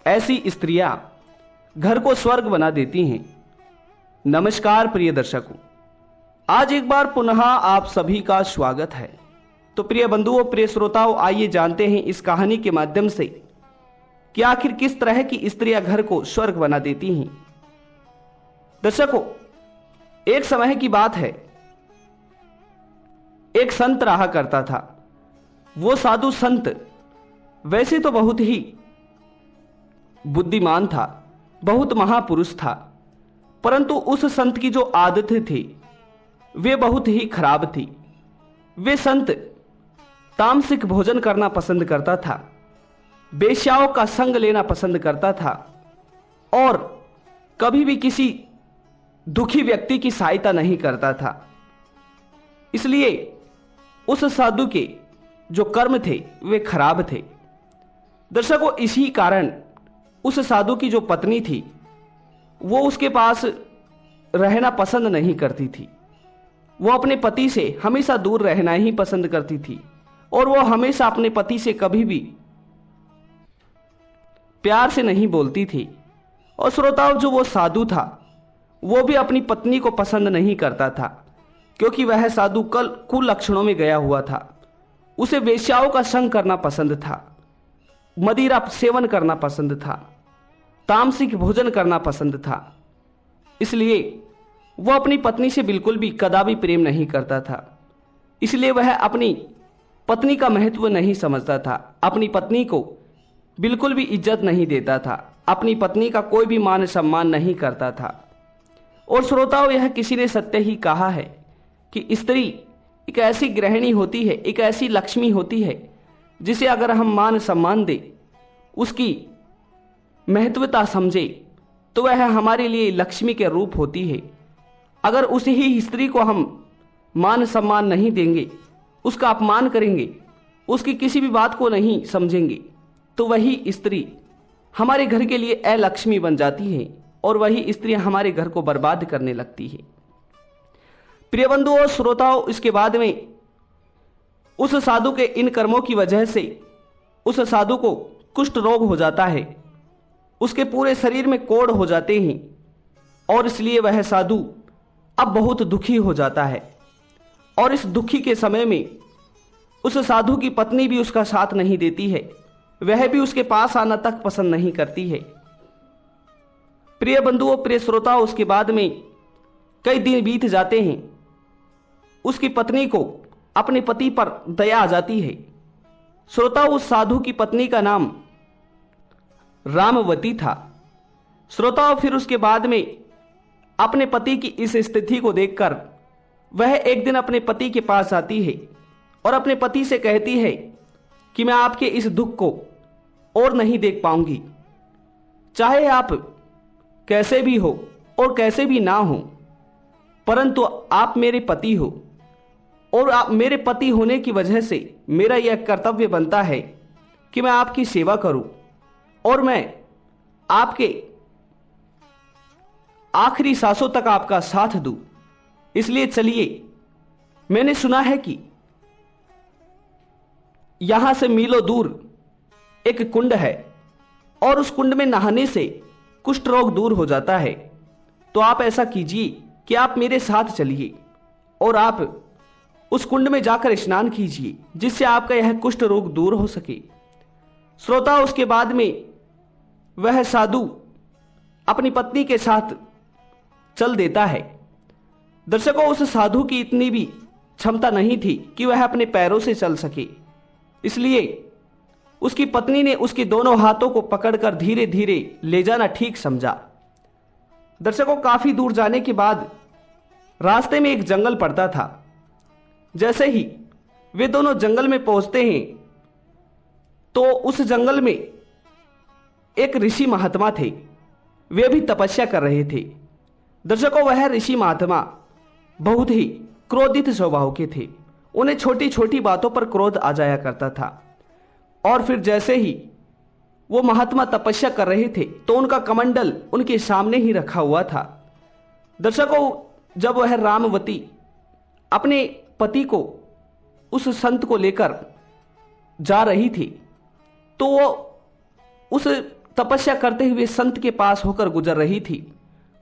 ऐसी स्त्रियां घर को स्वर्ग बना देती हैं। नमस्कार प्रिय दर्शकों, आज एक बार पुनः आप सभी का स्वागत है। तो प्रिय बंधुओं, प्रिय श्रोताओं, आइए जानते हैं इस कहानी के माध्यम से कि आखिर किस तरह की स्त्रियां घर को स्वर्ग बना देती हैं। दर्शकों, एक समय की बात है, एक संत रहा करता था। वो साधु संत वैसे तो बहुत ही बुद्धिमान था, बहुत महापुरुष था, परंतु उस संत की जो आदतें थी वे बहुत ही खराब थी। वे संत तामसिक भोजन करना पसंद करता था, वेश्याओं का संग लेना पसंद करता था और कभी भी किसी दुखी व्यक्ति की सहायता नहीं करता था। इसलिए उस साधु के जो कर्म थे वे खराब थे। दर्शकों, इसी कारण उस साधु की जो पत्नी थी वो उसके पास रहना पसंद नहीं करती थी। वो अपने पति से हमेशा दूर रहना ही पसंद करती थी और वो हमेशा अपने पति से कभी भी प्यार से नहीं बोलती थी। और श्रोताओं, जो वो साधु था वो भी अपनी पत्नी को पसंद नहीं करता था, क्योंकि वह साधु कुलक्षणों में गया हुआ था। उसे वेश्याओं का संग करना पसंद था, मदिरा सेवन करना पसंद था, तामसिक भोजन करना पसंद था। इसलिए वह अपनी पत्नी से बिल्कुल भी कदापि प्रेम नहीं करता था। इसलिए वह अपनी पत्नी का महत्व नहीं समझता था, अपनी पत्नी को बिल्कुल भी इज्जत नहीं देता था, अपनी पत्नी का कोई भी मान सम्मान नहीं करता था। और श्रोताओं, यह किसी ने सत्य ही कहा है कि स्त्री एक ऐसी गृहिणी होती है, एक ऐसी लक्ष्मी होती है जिसे अगर हम मान सम्मान दें, उसकी महत्वता समझे, तो वह हमारे लिए लक्ष्मी के रूप होती है। अगर उसी ही स्त्री को हम मान सम्मान नहीं देंगे, उसका अपमान करेंगे, उसकी किसी भी बात को नहीं समझेंगे, तो वही स्त्री हमारे घर के लिए अलक्ष्मी बन जाती है और वही स्त्री हमारे घर को बर्बाद करने लगती है। प्रिय बंधुओं, श्रोताओं, इसके बाद में उस साधु के इन कर्मों की वजह से उस साधु को कुष्ठ रोग हो जाता है, उसके पूरे शरीर में कोढ़ हो जाते हैं और इसलिए वह साधु अब बहुत दुखी हो जाता है। और इस दुखी के समय में उस साधु की पत्नी भी उसका साथ नहीं देती है, वह भी उसके पास आना तक पसंद नहीं करती है। प्रिय बंधुओं, प्रिय श्रोताओं, उसके बाद में कई दिन बीत जाते हैं। उसकी पत्नी को अपने पति पर दया आ जाती है। श्रोताओं, उस साधु की पत्नी का नाम रामवती था। श्रोताओं, फिर उसके बाद में अपने पति की इस स्थिति को देखकर वह एक दिन अपने पति के पास आती है और अपने पति से कहती है कि मैं आपके इस दुख को और नहीं देख पाऊंगी, चाहे आप कैसे भी हो और कैसे भी ना हो, परंतु आप मेरे पति हो और आप मेरे पति होने की वजह से मेरा यह कर्तव्य बनता है कि मैं आपकी सेवा करूं और मैं आपके आखिरी सांसों तक आपका साथ दूं। इसलिए चलिए, मैंने सुना है कि यहां से मीलों दूर एक कुंड है और उस कुंड में नहाने से कुष्ठ रोग दूर हो जाता है। तो आप ऐसा कीजिए कि आप मेरे साथ चलिए और आप उस कुंड में जाकर स्नान कीजिए, जिससे आपका यह कुष्ठ रोग दूर हो सके। श्रोता, उसके बाद में वह साधु अपनी पत्नी के साथ चल देता है। दर्शकों, उस साधु की इतनी भी क्षमता नहीं थी कि वह अपने पैरों से चल सके। इसलिए उसकी पत्नी ने उसके दोनों हाथों को पकड़कर धीरे धीरे ले जाना ठीक समझा। दर्शकों, काफी दूर जाने के बाद रास्ते में एक जंगल पड़ता था। जैसे ही वे दोनों जंगल में पहुंचते हैं तो उस जंगल में एक ऋषि महात्मा थे, वे भी तपस्या कर रहे थे। दर्शकों, वह ऋषि महात्मा बहुत ही क्रोधित स्वभाव के थे। उन्हें छोटी छोटी बातों पर क्रोध आ जाया करता था। और फिर जैसे ही वो महात्मा तपस्या कर रहे थे तो उनका कमंडल उनके सामने ही रखा हुआ था। दर्शकों, जब वह रामवती अपने पति को उस संत को लेकर जा रही थी तो वो उस तपस्या करते हुए संत के पास होकर गुजर रही थी।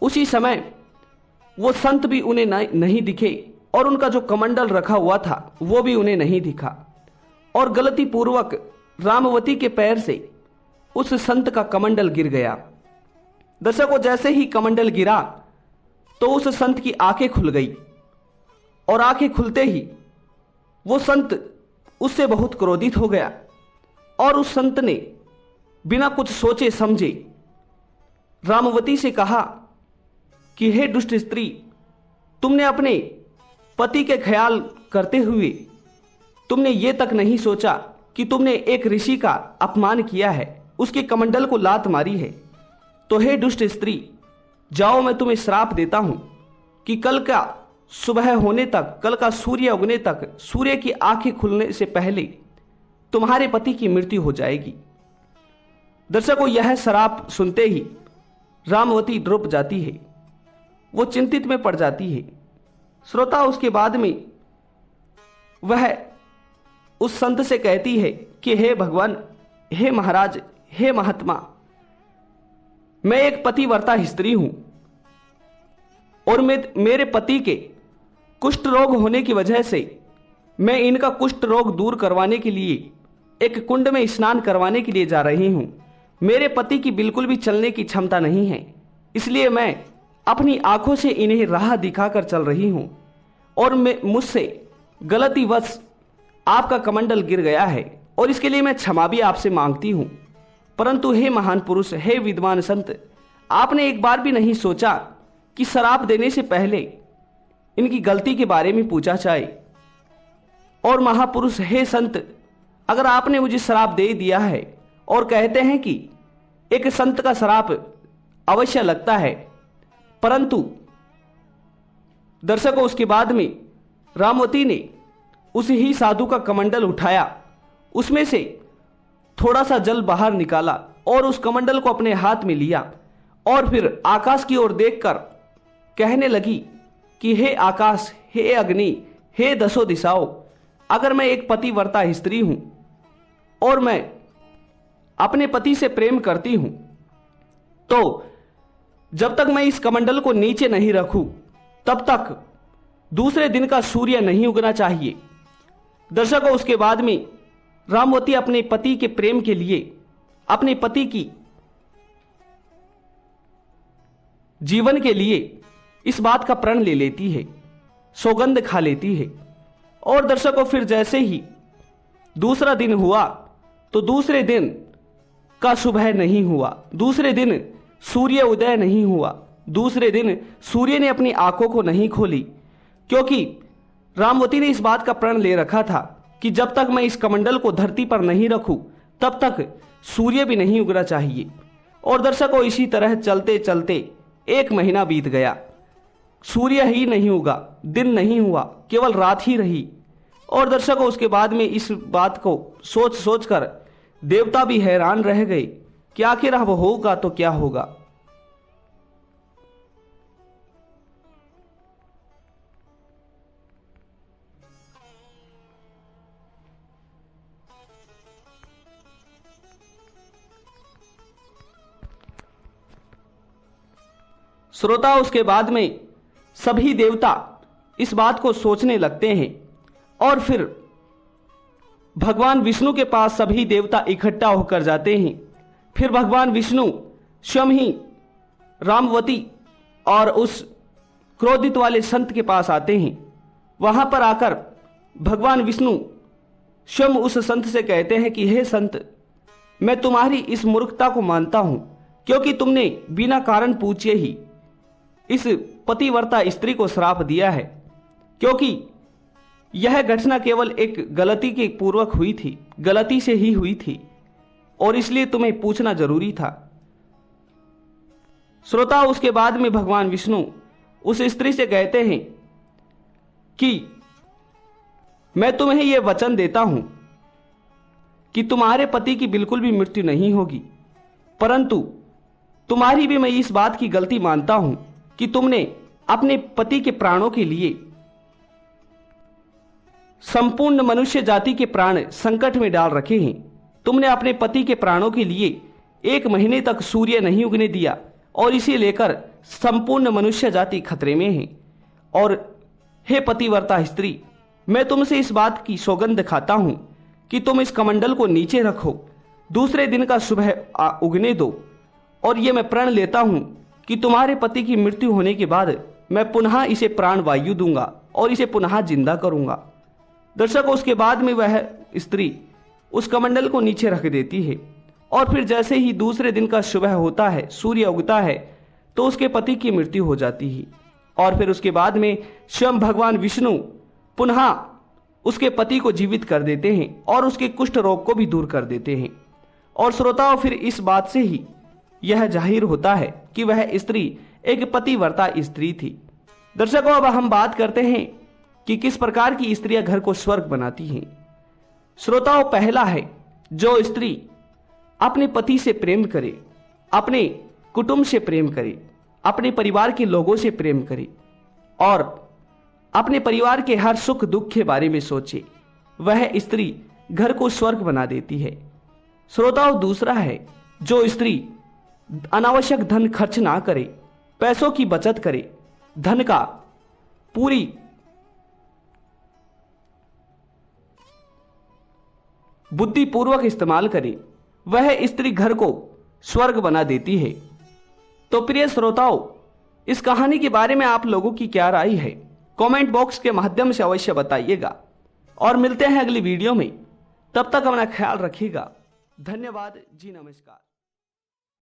उसी समय वो संत भी उन्हें नहीं दिखे और उनका जो कमंडल रखा हुआ था वो भी उन्हें नहीं दिखा, और गलती पूर्वक रामवती के पैर से उस संत का कमंडल गिर गया। दर्शकों, जैसे ही कमंडल गिरा तो उस संत की आंखें खुल गई, और आंखें खुलते ही वो संत उससे बहुत क्रोधित हो गया, और उस संत ने बिना कुछ सोचे समझे रामवती से कहा कि हे दुष्ट स्त्री, तुमने अपने पति के ख्याल करते हुए तुमने ये तक नहीं सोचा कि तुमने एक ऋषि का अपमान किया है, उसके कमंडल को लात मारी है। तो हे दुष्ट स्त्री, जाओ, मैं तुम्हें श्राप देता हूं कि कल का सुबह होने तक, कल का सूर्य उगने तक, सूर्य की आंखें खुलने से पहले तुम्हारे पति की मृत्यु हो जाएगी। दर्शकों, यह श्राप सुनते ही रामवती द्रुप जाती है, वो चिंतित में पड़ जाती है। श्रोता, उसके बाद में वह उस संत से कहती है कि हे भगवान, हे महाराज, हे महात्मा, मैं एक पतिव्रता स्त्री हूं और मेरे पति के कुष्ठ रोग होने की वजह से मैं इनका कुष्ठ रोग दूर करवाने के लिए एक कुंड में स्नान करवाने के लिए जा रही हूं। मेरे पति की बिल्कुल भी चलने की क्षमता नहीं है, इसलिए मैं अपनी आंखों से इन्हें राह दिखाकर चल रही हूं, और मुझसे गलतीवश आपका कमंडल गिर गया है, और इसके लिए मैं क्षमा भी आपसे मांगती हूं। परंतु हे महान पुरुष, हे विद्वान संत, आपने एक बार भी नहीं सोचा कि श्राप देने से पहले इनकी गलती के बारे में पूछा जाए। और महापुरुष, हे संत, अगर आपने मुझे श्राप दे दिया है, और कहते हैं कि एक संत का श्राप अवश्य लगता है, परंतु दर्शकों, उसके बाद में रामवती ने उस ही साधु का कमंडल उठाया, उसमें से थोड़ा सा जल बाहर निकाला और उस कमंडल को अपने हाथ में लिया, और फिर आकाश की ओर देखकर कहने लगी कि हे आकाश, हे अग्नि, हे दसों दिशाओं, अगर मैं एक पतिव्रता स्त्री हूं और मैं अपने पति से प्रेम करती हूं, तो जब तक मैं इस कमंडल को नीचे नहीं रखूं तब तक दूसरे दिन का सूर्य नहीं उगना चाहिए। दर्शकों, उसके बाद में रामवती अपने पति के प्रेम के लिए अपने पति की जीवन के लिए इस बात का प्रण ले लेती है, सौगंध खा लेती है। और दर्शकों, फिर जैसे ही दूसरा दिन हुआ तो दूसरे दिन का सुबह नहीं हुआ, दूसरे दिन सूर्य उदय नहीं हुआ, दूसरे दिन सूर्य ने अपनी आंखों को नहीं खोली, क्योंकि रामवती ने इस बात का प्रण ले रखा था कि जब तक मैं इस कमंडल को धरती पर नहीं रखूं तब तक सूर्य भी नहीं उगना चाहिए। और दर्शकों, इसी तरह चलते चलते 1 महीना बीत गया, सूर्य ही नहीं उगा, दिन नहीं हुआ, केवल रात ही रही। और दर्शकों, उसके बाद में इस बात को सोच सोच कर देवता भी हैरान रह गए कि आखिर अब होगा तो क्या होगा। श्रोता, उसके बाद में सभी देवता इस बात को सोचने लगते हैं, और फिर भगवान विष्णु के पास सभी देवता इकट्ठा होकर जाते हैं। फिर भगवान विष्णु स्वयं ही रामवती और उस क्रोधित वाले संत के पास आते हैं। वहां पर आकर भगवान विष्णु स्वयं उस संत से कहते हैं कि हे संत, मैं तुम्हारी इस मूर्खता को मानता हूं, क्योंकि तुमने बिना कारण पूछे ही इस पतिव्रता स्त्री को श्राप दिया है, क्योंकि यह घटना केवल एक गलती के पूर्वक हुई थी, गलती से ही हुई थी, और इसलिए तुम्हें पूछना जरूरी था। श्रोता, उसके बाद में भगवान विष्णु उस स्त्री से कहते हैं कि मैं तुम्हें यह वचन देता हूं कि तुम्हारे पति की बिल्कुल भी मृत्यु नहीं होगी, परंतु तुम्हारी भी मैं इस बात की गलती मानता हूं कि तुमने अपने पति के प्राणों के लिए संपूर्ण मनुष्य जाति के प्राण संकट में डाल रखे हैं। तुमने अपने पति के प्राणों के लिए 1 महीने तक सूर्य नहीं उगने दिया और इसे लेकर संपूर्ण मनुष्य जाति खतरे में है। और हे पतिव्रता स्त्री, मैं तुमसे इस बात की सौगंध खाता हूं कि तुम इस कमंडल को नीचे रखो, दूसरे दिन का सुबह उगने दो, और ये मैं प्रण लेता हूं कि तुम्हारे पति की मृत्यु होने के बाद मैं पुनः इसे प्राण वायु दूंगा और इसे पुनः जिंदा करूंगा। दर्शकों, उसके बाद में वह स्त्री उस कमंडल को नीचे रख देती है और फिर जैसे ही दूसरे दिन का सुबह होता है, सूर्य उगता है, तो उसके पति की मृत्यु हो जाती है। और फिर उसके बाद में स्वयं भगवान विष्णु पुनः उसके पति को जीवित कर देते हैं और उसके कुष्ठ रोग को भी दूर कर देते हैं। और श्रोताओं, फिर इस बात से ही यह जाहिर होता है कि वह स्त्री एक पतिव्रता स्त्री थी। दर्शकों, अब हम बात करते हैं कि किस प्रकार की स्त्रियां घर को स्वर्ग बनाती हैं। श्रोताओं, पहला है, जो स्त्री अपने पति से प्रेम करे, अपने कुटुंब से प्रेम करे, अपने परिवार के लोगों से प्रेम करे और अपने परिवार के हर सुख दुख के बारे में सोचे, वह स्त्री घर को स्वर्ग बना देती है। श्रोताओं, दूसरा है, जो स्त्री अनावश्यक धन खर्च ना करे, पैसों की बचत करे, धन का पूरी बुद्धिपूर्वक इस्तेमाल करे, वह स्त्री घर को स्वर्ग बना देती है। तो प्रिय श्रोताओं, इस कहानी के बारे में आप लोगों की क्या राय है? कमेंट बॉक्स के माध्यम से अवश्य बताइएगा और मिलते हैं अगली वीडियो में। तब तक अपना ख्याल रखिएगा। धन्यवाद जी, नमस्कार।